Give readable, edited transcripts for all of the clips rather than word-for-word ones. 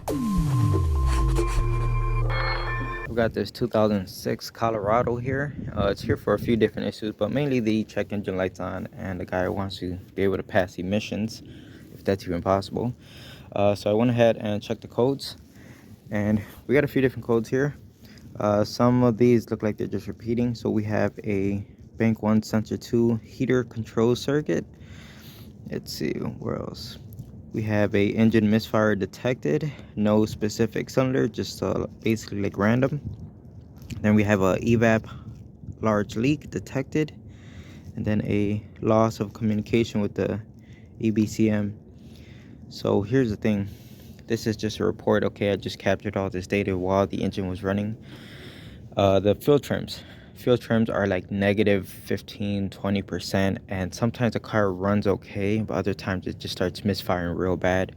I've got this 2006 Colorado here. It's here for a few different issues, but mainly the check engine light's on, and the guy wants to be able to pass emissions, if that's even possible. So I went ahead and checked the codes, and we got a few different codes here. Some of these look like they're just repeating. So we have a Bank 1 Sensor 2 heater control circuit. Let's see, where else? We have a engine misfire detected, no specific cylinder, just basically like random. Then we have a evap large leak detected, and then a loss of communication with the EBCM. So here's the thing, this is just a report. Okay, I just captured all this data while the engine was running. The fuel trims are like negative 15-20%, and sometimes the car runs okay, but other times it just starts misfiring real bad.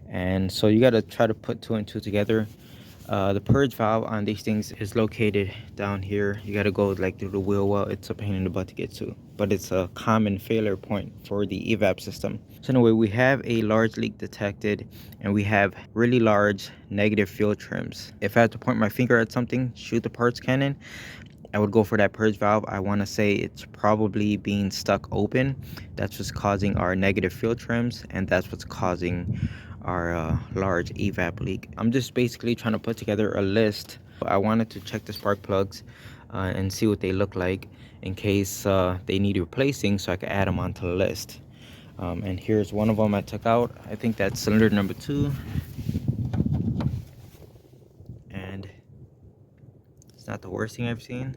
And so you got to try to put two and two together. The purge valve on these things is located down here. You got to go like through the wheel well. It's a pain in the butt to get to, but it's a common failure point for the evap system. So anyway, we have a large leak detected, and we have really large negative fuel trims. If I had to point my finger at something, shoot the parts cannon, I would go for that purge valve. I want to say it's probably being stuck open. That's what's causing our negative fuel trims, and that's what's causing our large evap leak. I'm just basically trying to put together a list. I wanted to check the spark plugs and see what they look like in case they need replacing, so I could add them onto the list. And here's one of them I took out. I think that's cylinder number 2, and it's not the worst thing I've seen.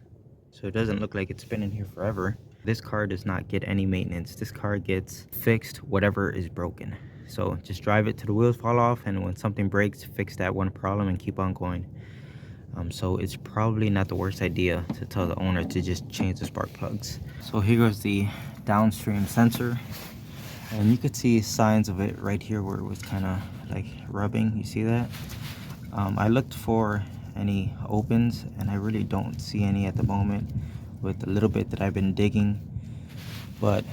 So it doesn't look like it's been in here forever. This car does not get any maintenance. This car gets fixed whatever is broken. So just drive it till the wheels fall off, and when something breaks, fix that one problem and keep on going. So it's probably not the worst idea to tell the owner to just change the spark plugs. So here goes the downstream sensor, and you could see signs of it right here where it was kind of like rubbing. You see that? I looked for any opens, and I really don't see any at the moment with a little bit that I've been digging. But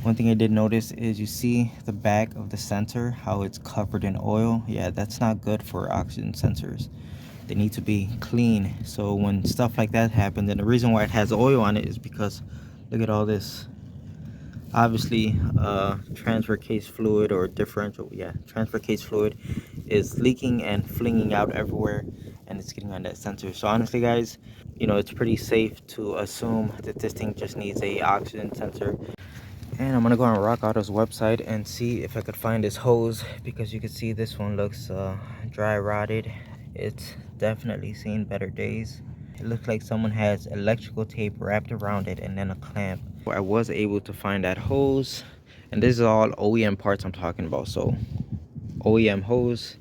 one thing I did notice is you see the back of the sensor, how it's covered in oil. Yeah, that's not good for oxygen sensors. They need to be clean. So when stuff like that happens, and the reason why it has oil on it is because look at all this. Obviously transfer case fluid or differential, yeah, transfer case fluid is leaking and flinging out everywhere, and it's getting on that sensor. So honestly guys, you know, it's pretty safe to assume that this thing just needs a oxygen sensor. And I'm gonna go on Rock Auto's website and see if I could find this hose, because you can see this one looks dry rotted. It's definitely seen better days. It looks like someone has electrical tape wrapped around it and then a clamp. I was able to find that hose, and this is all OEM parts I'm talking about. So OEM hose,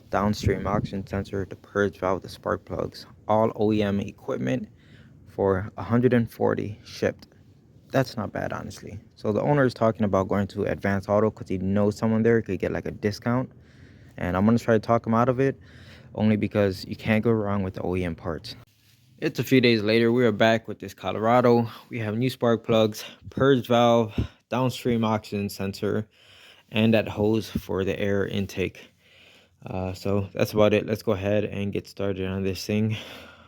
downstream oxygen sensor, the purge valve, the spark plugs, all OEM equipment for 140 shipped. That's not bad, honestly. So the owner is talking about going to Advanced Auto because he knows someone there could get like a discount, and I'm gonna try to talk him out of it, only because you can't go wrong with the OEM parts. It's a few days later. We are back with this Colorado. We have new spark plugs, purge valve, downstream oxygen sensor, and that hose for the air intake. So that's about it. Let's go ahead and get started on this thing.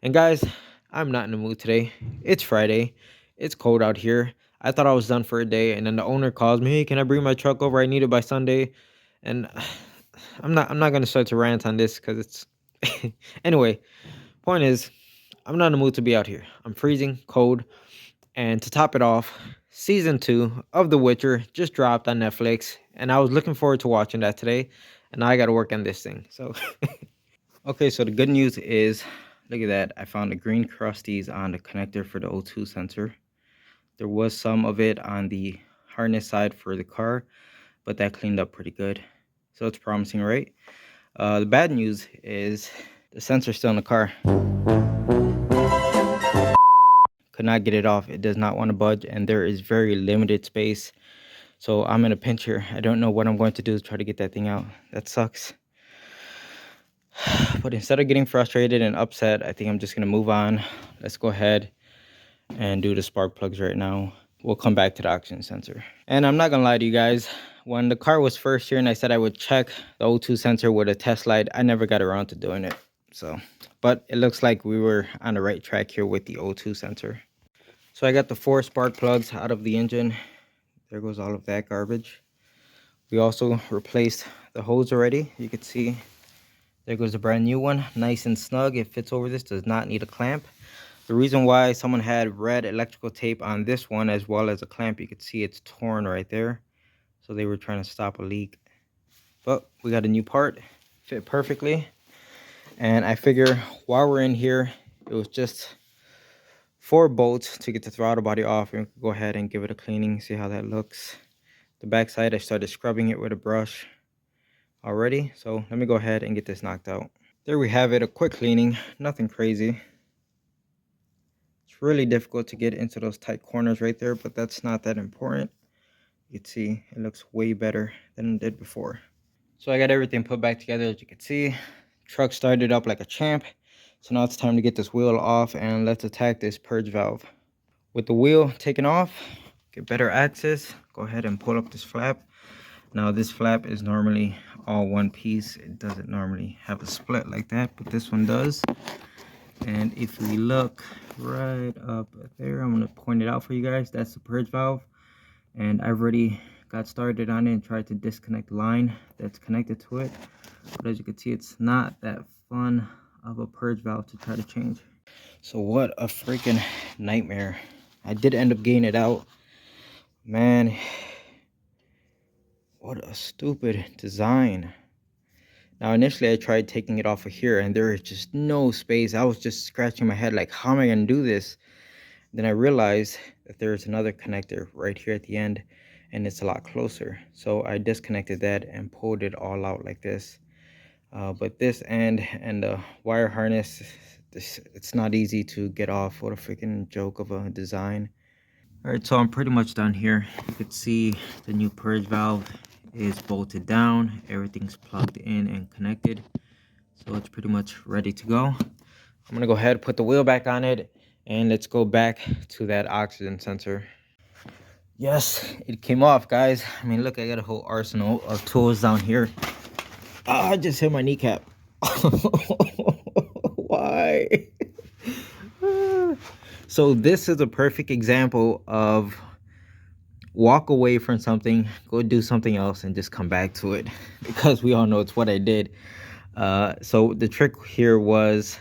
And guys, I'm not in the mood today. It's Friday. It's cold out here. I thought I was done for a day, and then the owner calls me, "Hey, can I bring my truck over? I need it by Sunday." And I'm not gonna start to rant on this because it's anyway. Point is, I'm not in the mood to be out here. I'm freezing cold, and to top it off, season 2 of The Witcher just dropped on Netflix, and I was looking forward to watching that today, and now I got to work on this thing. So okay, so the good news is, look at that. I found the green crusties on the connector for the O2 sensor. There was some of it on the harness side for the car, but that cleaned up pretty good. So it's promising, right? The bad news is the sensor's still in the car. Could not get it off. It does not want to budge, and there is very limited space. So I'm in a pinch here. I don't know what I'm going to do to try to get that thing out. That sucks. But instead of getting frustrated and upset, I think I'm just going to move on. Let's go ahead and do the spark plugs right now. We'll come back to the oxygen sensor. And I'm not going to lie to you guys. when the car was first here and I said I would check the O2 sensor with a test light, I never got around to doing it. So, but it looks like we were on the right track here with the O2 sensor. So I got the 4 spark plugs out of the engine. There goes all of that garbage. We also replaced the hose already. You can see there goes a brand new one, nice and snug. It fits over this, does not need a clamp. The reason why someone had red electrical tape on this one as well as a clamp, you can see it's torn right there. So they were trying to stop a leak. But we got a new part, fit perfectly. And I figure while we're in here, it was just 4 bolts to get the throttle body off, and go ahead and give it a cleaning, see how that looks. The backside, I started scrubbing it with a brush already. So let me go ahead and get this knocked out. There we have it, a quick cleaning, nothing crazy. It's really difficult to get into those tight corners right there, but that's not that important. You can see it looks way better than it did before. So I got everything put back together, as you can see. Truck started up like a champ. So now it's time to get this wheel off and let's attack this purge valve. With the wheel taken off, get better access, go ahead and pull up this flap. Now this flap is normally all one piece. It doesn't normally have a split like that, but this one does. And if we look right up there, I'm going to point it out for you guys. That's the purge valve. And I've already got started on it and tried to disconnect the line that's connected to it. But as you can see, it's not that fun of a purge valve to try to change. So what a freaking nightmare. I did end up getting it out. Man, what a stupid design. Now initially I tried taking it off of here and there is just no space. I was just scratching my head like, how am I going to do this? Then I realized that there's another connector right here at the end and it's a lot closer. So I disconnected that and pulled it all out like this. But this end and the wire harness, it's not easy to get off. What a freaking joke of a design. All right, so I'm pretty much done here. You can see the new purge valve is bolted down. Everything's plugged in and connected. So it's pretty much ready to go. I'm gonna go ahead, put the wheel back on it, and let's go back to that oxygen sensor. Yes, it came off, guys. I mean, look, I got a whole arsenal of tools down here. I just hit my kneecap. Why? So this is a perfect example of walk away from something, go do something else, and just come back to it, because we all know it's what I did. So the trick here was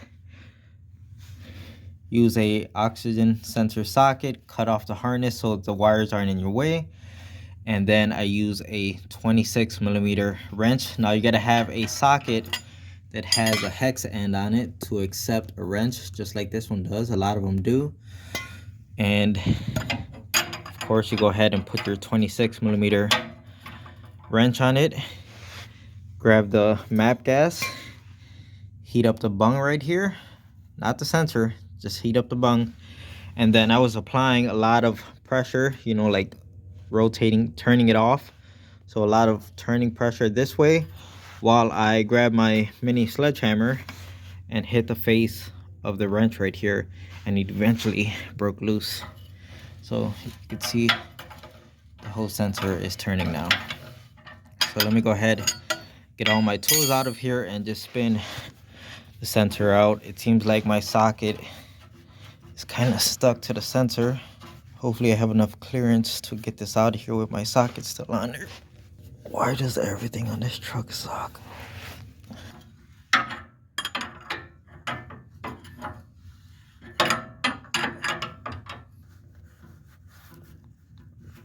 use a oxygen sensor socket, cut off the harness so the wires aren't in your way, and then I use a 26mm wrench. Now you got to have a socket that has a hex end on it to accept a wrench, just like this one does. A lot of them do. And of course you go ahead and put your 26mm wrench on it, grab the map gas, heat up the bung right here, not the sensor, just heat up the bung. And then I was applying a lot of pressure, you know, like rotating, turning it off. So a lot of turning pressure this way while I grab my mini sledgehammer and hit the face of the wrench right here, and it eventually broke loose. So you can see the whole sensor is turning now. So let me go ahead, get all my tools out of here and just spin the sensor out. It seems like my socket is kind of stuck to the sensor. Hopefully I have enough clearance to get this out of here with my socket still on there. Why does everything on this truck suck?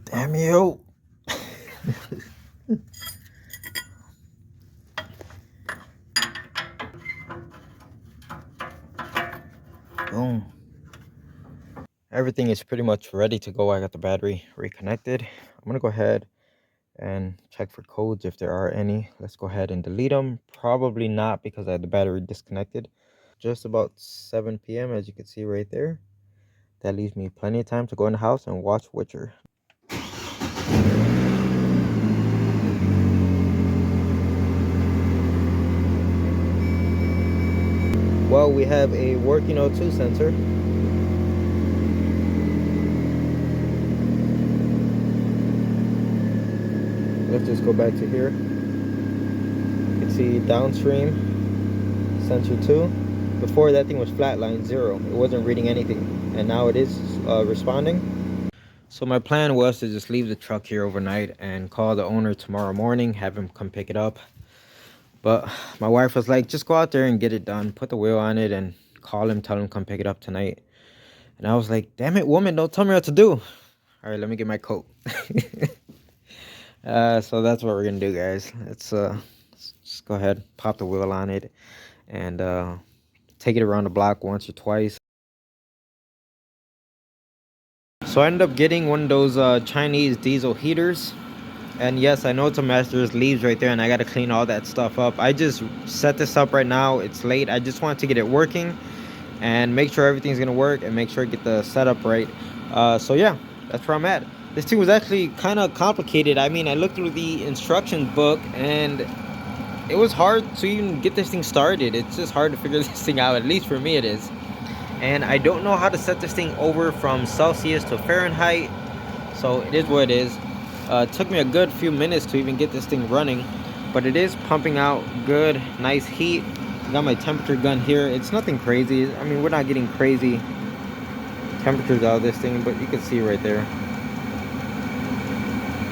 Damn you. Boom. Everything is pretty much ready to go. I got the battery reconnected. I'm gonna go ahead and check for codes if there are any. Let's go ahead and delete them. Probably not, because I had the battery disconnected. Just about 7 p.m. as you can see right there. That leaves me plenty of time to go in the house and watch Witcher. Well, we have a working O2 sensor. let's just go back to here. You can see downstream, sensor 2. Before, that thing was flatline 0. It wasn't reading anything, and now it is responding. So my plan was to just leave the truck here overnight and call the owner tomorrow morning, have him come pick it up. But my wife was like, just go out there and get it done, put the wheel on it, and call him, tell him come pick it up tonight. And I was like, damn it, woman, don't tell me what to do. All right, let me get my coat. So that's what we're gonna do, guys. Let's just go ahead, pop the wheel on it, and take it around the block once or twice. So I ended up getting one of those Chinese diesel heaters. And yes, I know it's a mess. There's leaves right there, and I got to clean all that stuff up. I just set this up right now. It's late. I just want to get it working and make sure everything's going to work and make sure I get the setup right. So yeah, that's where I'm at. This thing was actually kind of complicated. I mean, I looked through the instruction book, and it was hard to even get this thing started. It's just hard to figure this thing out. At least for me it is. And I don't know how to set this thing over from Celsius to Fahrenheit. So it is what it is. It took me a good few minutes to even get this thing running, but it is pumping out good, nice heat. I got my temperature gun here. It's nothing crazy. I mean, we're not getting crazy temperatures out of this thing, but you can see right there,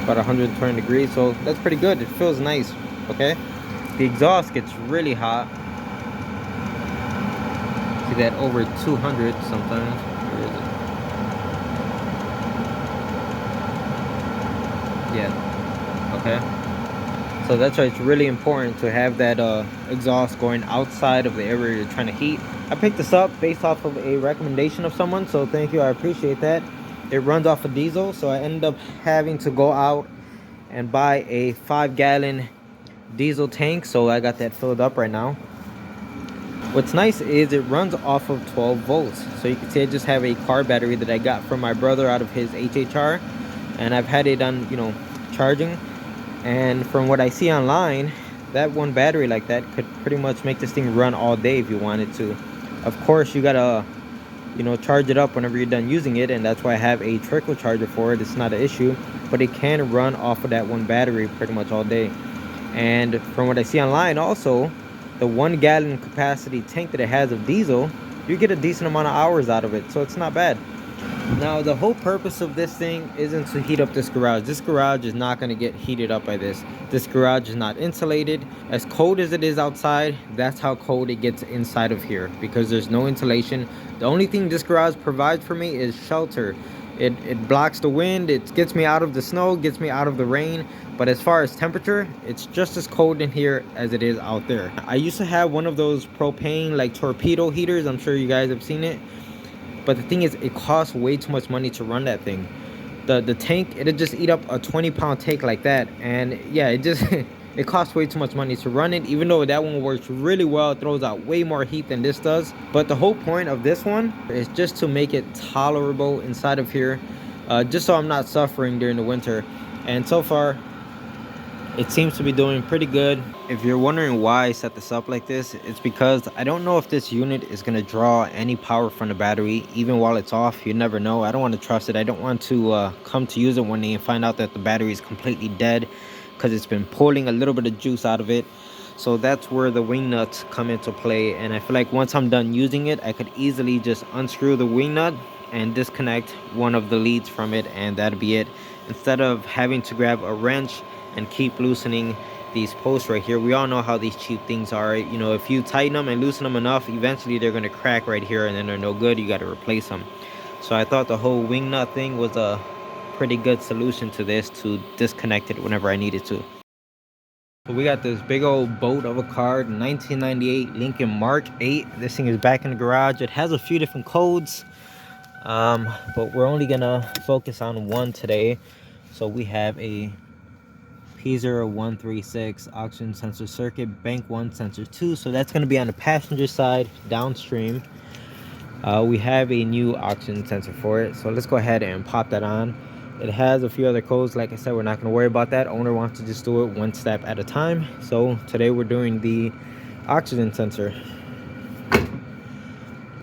about 120 degrees. So that's pretty good. It feels nice. Okay. The exhaust gets really hot. See that over 200 sometimes. Where is it? Yeah, okay. So that's why it's really important to have that exhaust going outside of the area you're trying to heat. I picked this up based off of a recommendation of someone, so thank you, I appreciate that. It runs off of diesel, so I ended up having to go out and buy a 5-gallon diesel tank, so I got that filled up right now. What's nice is it runs off of 12 volts, so you can see I just have a car battery that I got from my brother out of his HHR. And I've had it on, you know, charging, and from what I see online, that one battery like that could pretty much make this thing run all day if you wanted to. Of course, you gotta, you know, charge it up whenever you're done using it, and that's why I have a trickle charger for it. It's not an issue, but it can run off of that one battery pretty much all day. And from what I see online also, the 1-gallon capacity tank that it has of diesel, you get a decent amount of hours out of it, so it's not bad. Now, the whole purpose of this thing isn't to heat up this garage. This garage is not going to get heated up by this. This garage is not insulated. As cold as it is outside, that's how cold it gets inside of here, because there's no insulation. The only thing this garage provides for me is shelter. It blocks the wind, it gets me out of the snow, gets me out of the rain. But as far as temperature, it's just as cold in here as it is out there. I used to have one of those propane like torpedo heaters. I'm sure you guys have seen it. But the thing is, it costs way too much money to run that thing. The tank, it'll just eat up a 20-pound tank like that. And yeah, it just it costs way too much money to run it. Even though that one works really well, it throws out way more heat than this does. But the whole point of this one is just to make it tolerable inside of here, just so I'm not suffering during the winter. And so far, it seems to be doing pretty good. If you're wondering why I set this up like this, it's because I don't know if this unit is going to draw any power from the battery even while it's off. You never know. I don't want to trust it. I don't want to come to use it one day and find out that the battery is completely dead because it's been pulling a little bit of juice out of it. So that's where the wing nuts come into play, and I feel like once I'm done using it, I could easily just unscrew the wing nut and disconnect one of the leads from it, and that'd be it, instead of having to grab a wrench and keep loosening these posts right here. We all know how these cheap things are. You know, if you tighten them and loosen them enough, eventually they're going to crack right here, and then they're no good. You got to replace them. So I thought the whole wing nut thing was a pretty good solution to this, to disconnect it whenever I needed to. So we got this big old boat of a car, 1998 Lincoln Mark 8. This thing is back in the garage. It has a few different codes, but we're only gonna focus on one today. So we have a P0136 oxygen sensor circuit, bank 1 sensor 2, so that's going to be on the passenger side downstream. We have a new oxygen sensor for it, so let's go ahead and pop that on. It has a few other codes. Like I said, we're not going to worry about that. Owner wants to just do it one step at a time, so today we're doing the oxygen sensor.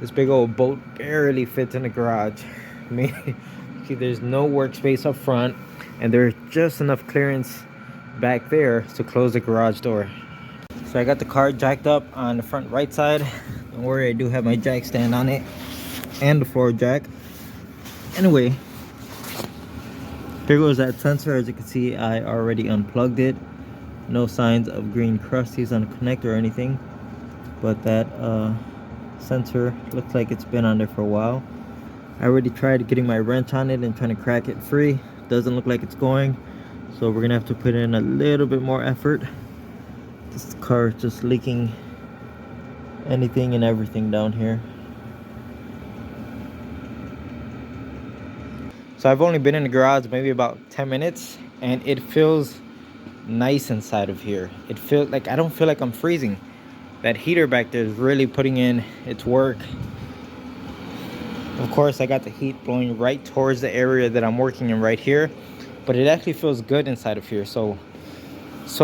This big old boat barely fits in the garage. I mean, see, there's no workspace up front, and there's just enough clearance back there to close the garage door. So I got the car jacked up on the front right side. Don't worry, I do have my jack stand on it and the floor jack. Anyway, here goes that sensor. As you can see, I already unplugged it. No signs of green crusties on the connector or anything, but that sensor looks like it's been on there for a while. I already tried getting my wrench on it and trying to crack it free. Doesn't look like it's going, so we're gonna have to put in a little bit more effort. This car is just leaking anything and everything down here. So I've only been in the garage maybe about 10 minutes and it feels nice inside of here. It feels like I don't feel like I'm freezing. That heater back there is really putting in its work. Of course, I got the heat blowing right towards the area that I'm working in right here, but it actually feels good inside of here. So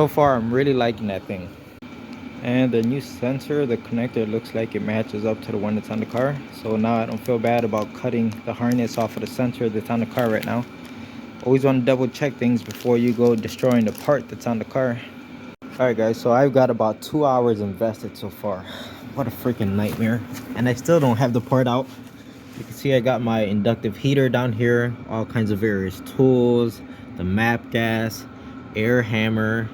far I'm really liking that thing. And the new sensor, the connector, looks like it matches up to the one that's on the car. So now I don't feel bad about cutting the harness off of the sensor that's on the car right now. Always want to double check things before you go destroying the part that's on the car. Alright guys, so I've got about 2 hours invested so far. What a freaking nightmare. And I still don't have the part out. You can see I got my inductive heater down here, all kinds of various tools, the map gas, air hammer,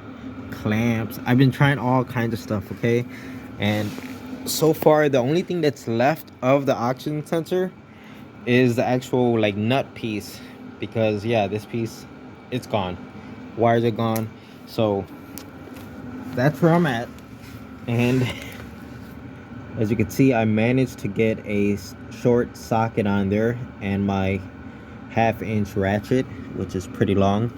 clamps. I've been trying all kinds of stuff, okay? And so far the only thing that's left of the oxygen sensor is the actual like nut piece, because yeah, this piece, it's gone. Wires are gone. So that's where I'm at. And as you can see, I managed to get a short socket on there and my 1/2 inch ratchet, which is pretty long.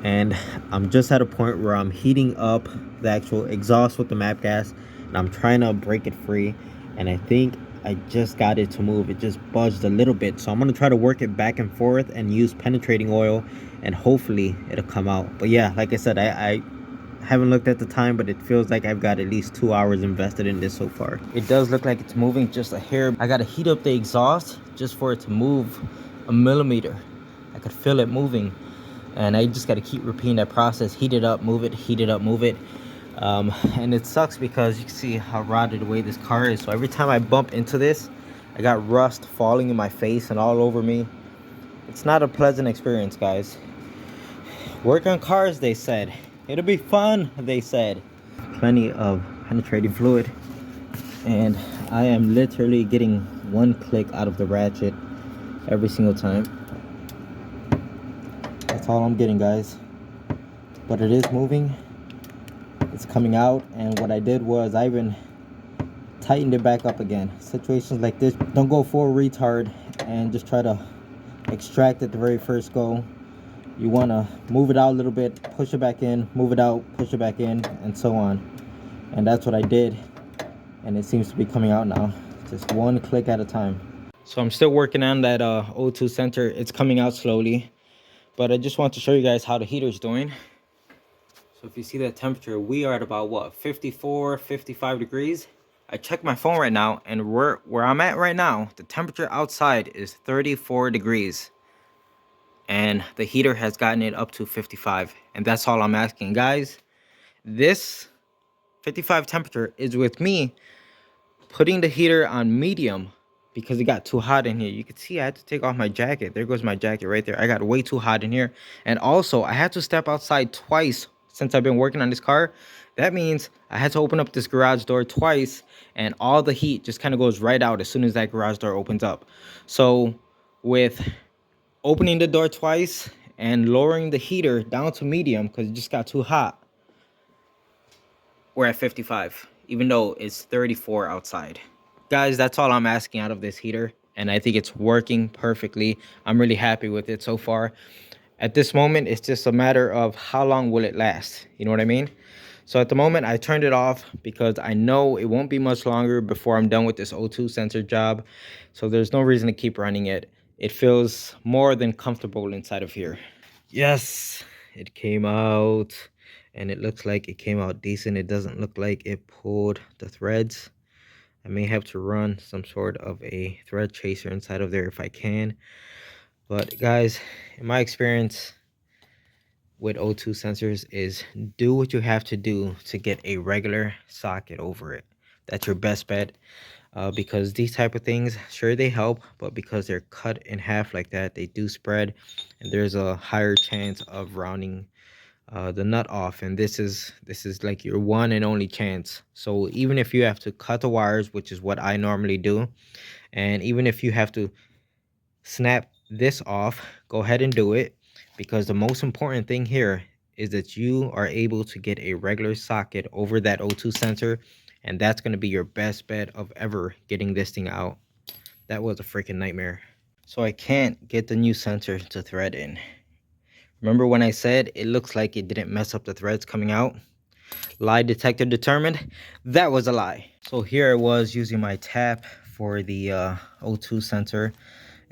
And I'm just at a point where I'm heating up the actual exhaust with the map gas and I'm trying to break it free. And I think I just got it to move. It just buzzed a little bit. So I'm gonna try to work it back and forth and use penetrating oil and hopefully it'll come out. But yeah, like I said, I haven't looked at the time, but it feels like I've got at least 2 hours invested in this so far. It does look like it's moving just a hair. I gotta heat up the exhaust just for it to move a millimeter. I could feel it moving, and I just gotta keep repeating that process. Heat it up, move it, heat it up, move it. And it sucks because you can see how rotted away this car is. So every time I bump into this, I got rust falling in my face and all over me. It's not a pleasant experience, guys. Work on cars, they said. It'll be fun, they said. Plenty of penetrating fluid, and I am literally getting one click out of the ratchet every single time. That's all I'm getting, guys. But it is moving. It's coming out, and what I did was I even tightened it back up again. Situations like this, don't go full retard and just try to extract it the very first go. You want to move it out a little bit, push it back in, move it out, push it back in, and so on. And that's what I did, and it seems to be coming out now, just one click at a time. So I'm still working on that O2 sensor. It's coming out slowly, but I just want to show you guys how the heater's doing. So if you see that temperature, we are at about what, 54, 55 degrees. I checked my phone right now, and where I'm at right now, the temperature outside is 34 degrees. And the heater has gotten it up to 55, and that's all I'm asking, guys. This 55 temperature is with me putting the heater on medium because it got too hot in here. You can see I had to take off my jacket. There goes my jacket right there. I got way too hot in here. And also I had to step outside twice since I've been working on this car. That means I had to open up this garage door twice, and all the heat just kind of goes right out as soon as that garage door opens up. So with opening the door twice and lowering the heater down to medium because it just got too hot, we're at 55, even though it's 34 outside. Guys, that's all I'm asking out of this heater, and I think it's working perfectly. I'm really happy with it so far. At this moment, it's just a matter of how long will it last, you know what I mean? So at the moment, I turned it off because I know it won't be much longer before I'm done with this O2 sensor job. So there's no reason to keep running it. It feels more than comfortable inside of here. Yes, it came out, and it looks like it came out decent. It doesn't look like it pulled the threads. I may have to run some sort of a thread chaser inside of there if I can. But guys, in my experience, with O2 sensors is do what you have to do to get a regular socket over it. That's your best bet. Because these type of things, sure, they help, but because they're cut in half like that, they do spread, and there's a higher chance of rounding the nut off. And this is like your one and only chance. So even if you have to cut the wires, which is what I normally do, and even if you have to snap this off, go ahead and do it, because the most important thing here is that you are able to get a regular socket over that O2 sensor, and that's going to be your best bet of ever getting this thing out. That was a freaking nightmare. So I can't get the new sensor to thread in. Remember when I said it looks like it didn't mess up the threads coming out? Lie detector determined that was a lie. So here I was using my tap for the O2 sensor,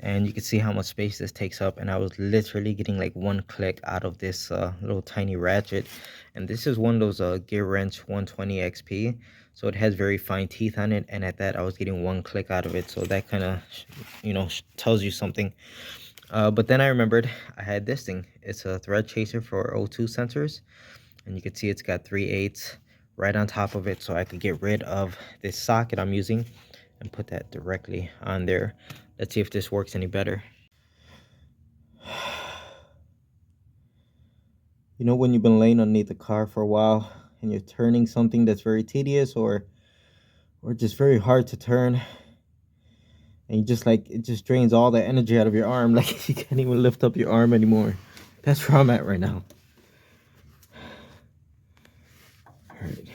and you can see how much space this takes up, and I was literally getting like one click out of this little tiny ratchet. And this is one of those Gear Wrench 120 XP, so it has very fine teeth on it, and at that I was getting one click out of it. So that kind of, you know, tells you something. But then I remembered I had this thing. It's a thread chaser for O2 sensors, and you can see it's got 3/8 right on top of it, so I could get rid of this socket I'm using and put that directly on there. Let's see if this works any better. You know when you've been laying underneath the car for a while and you're turning something that's very tedious or just very hard to turn, and you just like, it just drains all the energy out of your arm, like you can't even lift up your arm anymore. That's where I'm at right now. Alright.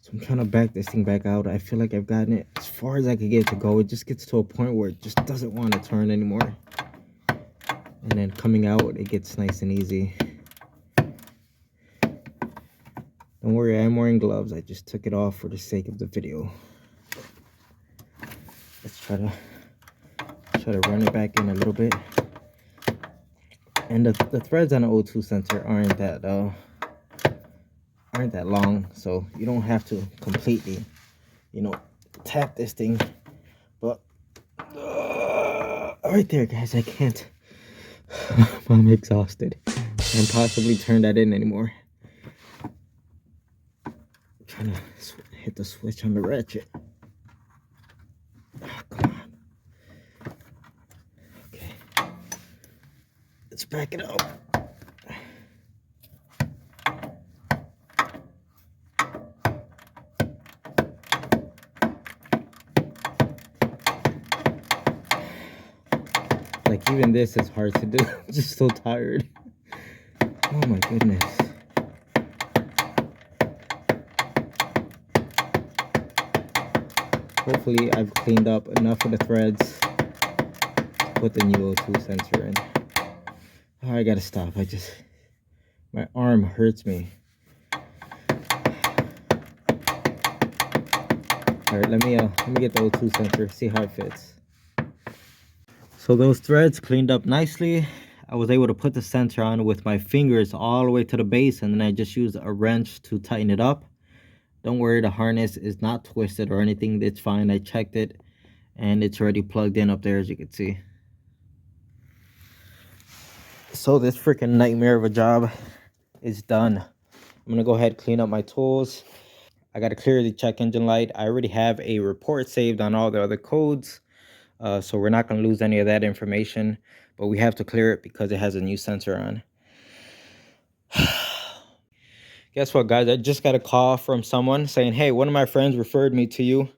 So I'm trying to back this thing back out. I feel like I've gotten it as far as I could get it to go. It just gets to a point where it just doesn't want to turn anymore. And then coming out, it gets nice and easy. Don't worry, I'm wearing gloves. I just took it off for the sake of the video. Let's try to run it back in a little bit. And the threads on the O2 sensor aren't that long, so you don't have to completely, you know, tap this thing. But right there, guys, I can't. I'm exhausted. Can't possibly turn that in anymore. I'm trying to hit the switch on the ratchet. Oh, come on. Okay. Let's back it up. Like, even this is hard to do. I'm just so tired. Oh my goodness. Hopefully I've cleaned up enough of the threads to put the new O2 sensor in. Oh, I gotta stop. My arm hurts me. Alright, let me get the O2 sensor, see how it fits. So those threads cleaned up nicely. I was able to put the sensor on with my fingers all the way to the base, and then I just used a wrench to tighten it up. Don't worry, the harness is not twisted or anything. It's fine. I checked it, and it's already plugged in up there, as you can see. So this freaking nightmare of a job is done. I'm gonna go ahead and clean up my tools. I gotta clear the check engine light. I already have a report saved on all the other codes, so we're not gonna lose any of that information, but we have to clear it because it has a new sensor on. Guess what, guys? I just got a call from someone saying, hey, one of my friends referred me to you.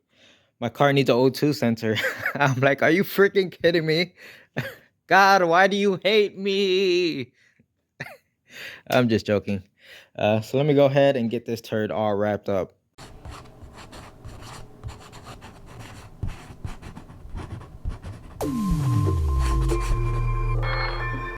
My car needs an O2 sensor. I'm like, are you freaking kidding me? God, why do you hate me? I'm just joking. So let me go ahead and get this turd all wrapped up.